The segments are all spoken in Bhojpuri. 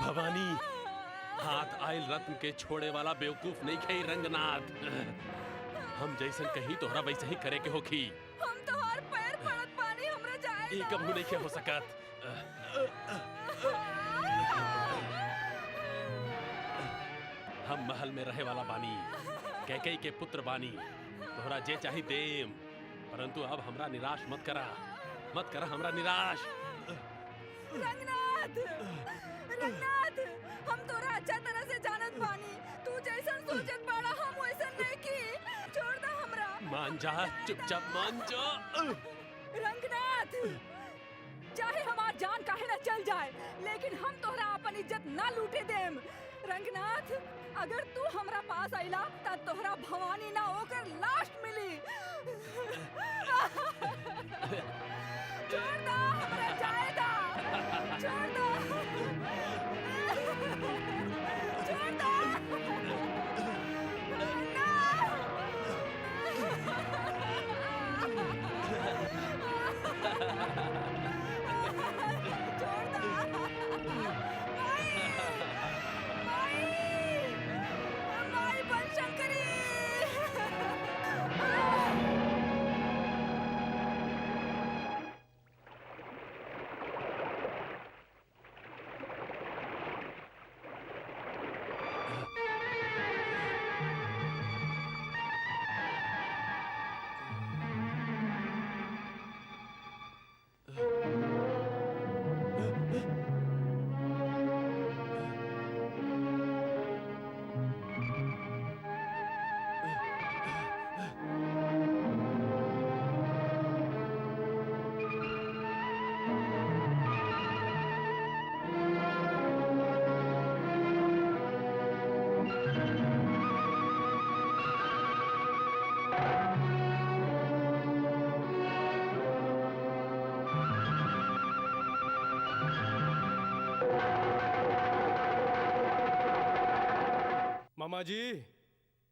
भवानी, हाथ आयल रत्न के छोड़े वाला बेवकूफ नहीं खई रंगनाथ। हम जैसन कही तोहरा वैसे ही करे के होखी। हम तो हर पैर पड़त पानी हमरा जाए ई कबू नहीं के हो सकत। हम महल में रहे वाला बानी, कैकेयी के पुत्र बानी। तोहरा जे चाही देम, परंतु अब हमरा निराश मत करा हमरा निराश। रंगनाथ, रंगनाथ, हम तोरा अच्छा तरह से जानत बानी। तू जैसन सोचत बाड़ा हम वैसन नहीं की। छोड़ दे हमरा। मान जा, चुपचाप मान जा। रंगनाथ, चाहे हमार जान काहे न चल जाए, लेकिन हम तोहरा अपन इज्जत ना लूटे देम। रंगनाथ, अगर तू हमरा पास आइला त तोहरा भवानी ना होकर लाश मिली। छोड़ दो, हमरा जाए दा। छोड़ दो, छोड़ दो।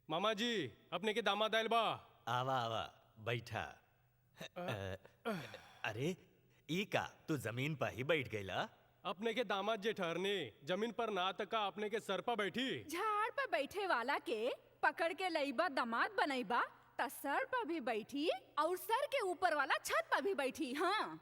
मामा जी, अपने के दामाद आयल बा। आवा आवा बैठा। अरे ई का तू जमीन पर ही बैठ गईला? अपने के दामाद जे ठहरने जमीन पर ना तका अपने के सर पर बैठी। झाड़ पर बैठे वाला के पकड़ के लईबा दामाद बनईबा त सर पर भी बैठी और सर के ऊपर वाला छत पर भी बैठी। हाँ।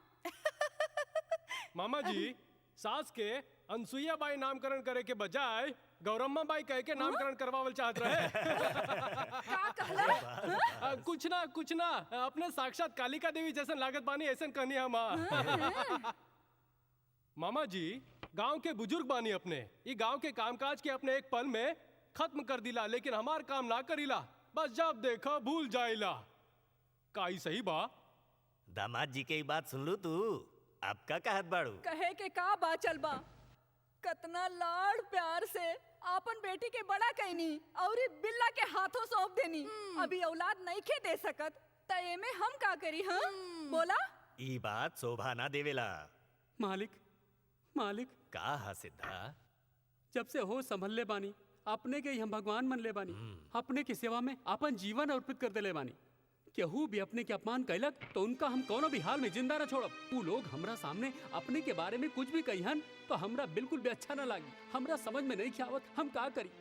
मामा जी, सास के अनसुईया बाई नामकरण करे के बजाय गौरम्मा बाई कह के नामकरण करवावल चाहत रहे। का कहला? कुछ ना अपने साक्षात कालिका देवी जैसन लागत बानी ऐसन कहनी हम। मामा जी, गांव के बुजुर्ग बानी अपने। ये गांव के कामकाज के अपने एक पल में खत्म कर दिला, लेकिन हमार काम ना करीला। बस जब देखा भूल जाइला। का ई सही बा? दामाद जी के बात सुन लू तू। अब का कहत बाड़ू? कहे के का बा चल बा। कतना लाड़ प्यार से आपन बेटी के बड़ा कहनी और बिल्ला के हाथों सौंप देनी। अभी औलाद नहीं खे दे सकत त एमे हम का करी? हाँ बोला। ई बात शोभा ना देवेला। मालिक का हा सिद्धा? जब से हो संभल ले बानी, अपने के हम भगवान मन ले बानी। अपने की सेवा में अपन जीवन अर्पित कर देले बानी। केहू भी अपने के अपमान कैलक तो उनका हम कोनो भी हाल में जिंदा न छोड़ब। ऊ लोग हमरा सामने अपने के बारे में कुछ भी कहिहन तो हमरा बिल्कुल भी अच्छा न लागी। हमरा समझ में नहीं आवत हम का करी।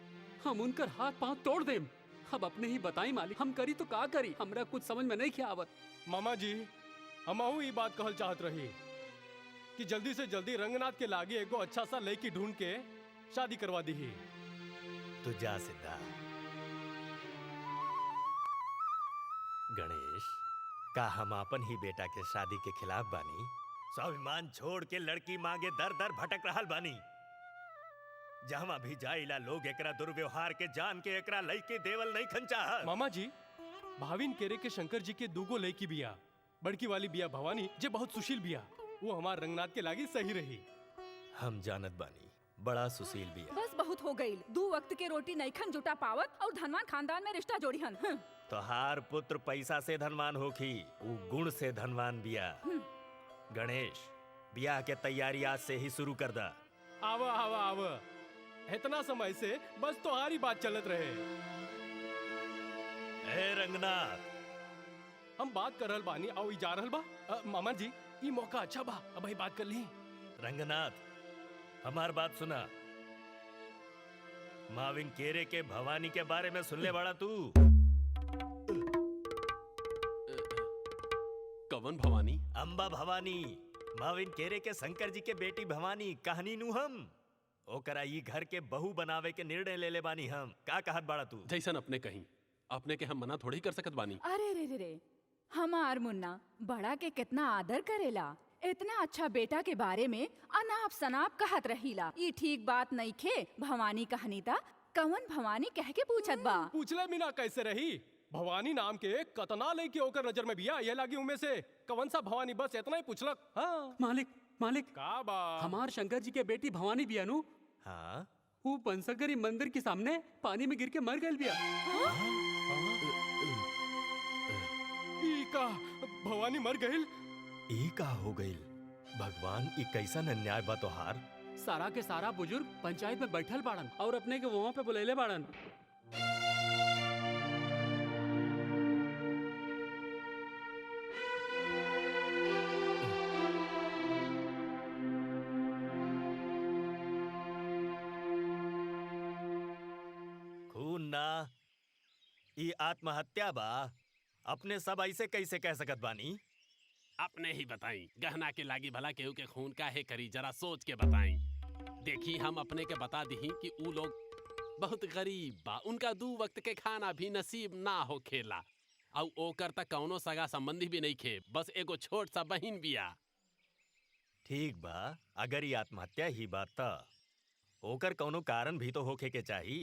हम उनकर हाथ पांव तोड़ देम। अब अपने ही बताई मालिक, हम करी तो का करी, हमरा कुछ समझ में नहीं आवत। मामा जी, हमहू ये बात कहल चाहत रही कि जल्दी से जल्दी रंगनाथ के लागे एगो अच्छा सा लड़की ढूंढ के शादी करवा दी। तू जा सिद्धा। गणेश, का हम अपन ही बेटा के शादी के खिलाफ बानी? स्वाभिमान छोड़ के लड़की मांगे दर दर भटक रहल बानी। जहां भी जाइला लोग एकरा दुर्व्यवहार के जान के एकरा लइके देवल नहीं खंचाहत। मामा जी, भाविन केरे के शंकर जी के दूगो लड़की बिया। बड़की वाली बिया भवानी, जे बहुत सुशील बिया। वो हमार रंगनाथ के लागी सही रही। हम जानत बानी, बड़ा सुशील बिया। बस बहुत हो गई। 2 वक्त के रोटी नईखन जुटा पावत और धनवान खानदान में रिश्ता जोड़ीहन। तोहार पुत्र पैसा से धनवान होखी, ऊ गुण से धनवान बिया। गणेश, बियाह के तैयारी आज से ही शुरू कर दा। आवा आवा आवा, इतना समय से बस तुम्हारी बात चलत रहे। ए रंगनाथ, हम बात कर रहल बानी और ई जा रहल बा। मामा जी, ई मौका अच्छा बा, अब ही बात कर ली। रंगनाथ, हमार बात सुना। माविन केरे के भवानी के बारे में सुनले बड़ा तू? कवन भवानी? अम्बा भवानी, माविन केरे के शंकर जी के बेटी भवानी। कहानी नु हम ओकरा ई घर के बहू बनावे के निर्णय ले ले बानी हम। का कहत बाड़ा तू? जैसन अपने कहीं, अपने के हम मना थोड़ी कर सकत बानी। अरे रे रे रे, हमार मुन्ना बड़ा के कितना आदर करेला। इतना अच्छा बेटा के बारे में अनाप शनाप कहत रहीला। ये ठीक बात नहीं खे। भवानी कहनी ता कवन भवानी कह के पूछत बा। पूछले बिना कैसे रही? भवानी नाम के कतना लड़की ओकर नजर में बिया। ये लागी उनमें से कवन सा भवानी, बस इतना ही पूछलक। हाँ मालिक मालिक, का बा? हमार शंकर जी के बेटी भवानी बियानु। हाँ, वो पंचकरी मंदिर के सामने पानी में गिर के मर गई बिया। ई का भवानी मर गईल? ई का हो गईल? भगवान, ई कैसन अन्याय बा तोहार। सारा के सारा बुजुर्ग पंचायत में बैठल बाड़न और अपने के वहाँ पे बुलेले बाड़न। खून ना, ई आत्महत्या बा। अपने सब ऐसे कैसे कह सकत बानी? अपने ही बताई, गहना के लागी भला केहू के खून काहे करी, जरा सोच के बताई। देखी, हम अपने के बता दी कि ऊ लोग बहुत गरीब बा, उनका 2 वक्त के खाना भी नसीब ना हो खेला। और ओकर तक कौनो सगा संबंधी भी नहीं खे, बस एगो छोट सा बहिन बिया। ठीक बा, अगर ई आत्महत्या ही बात त ओकर कौनो कारण भी तो होखे के चाही।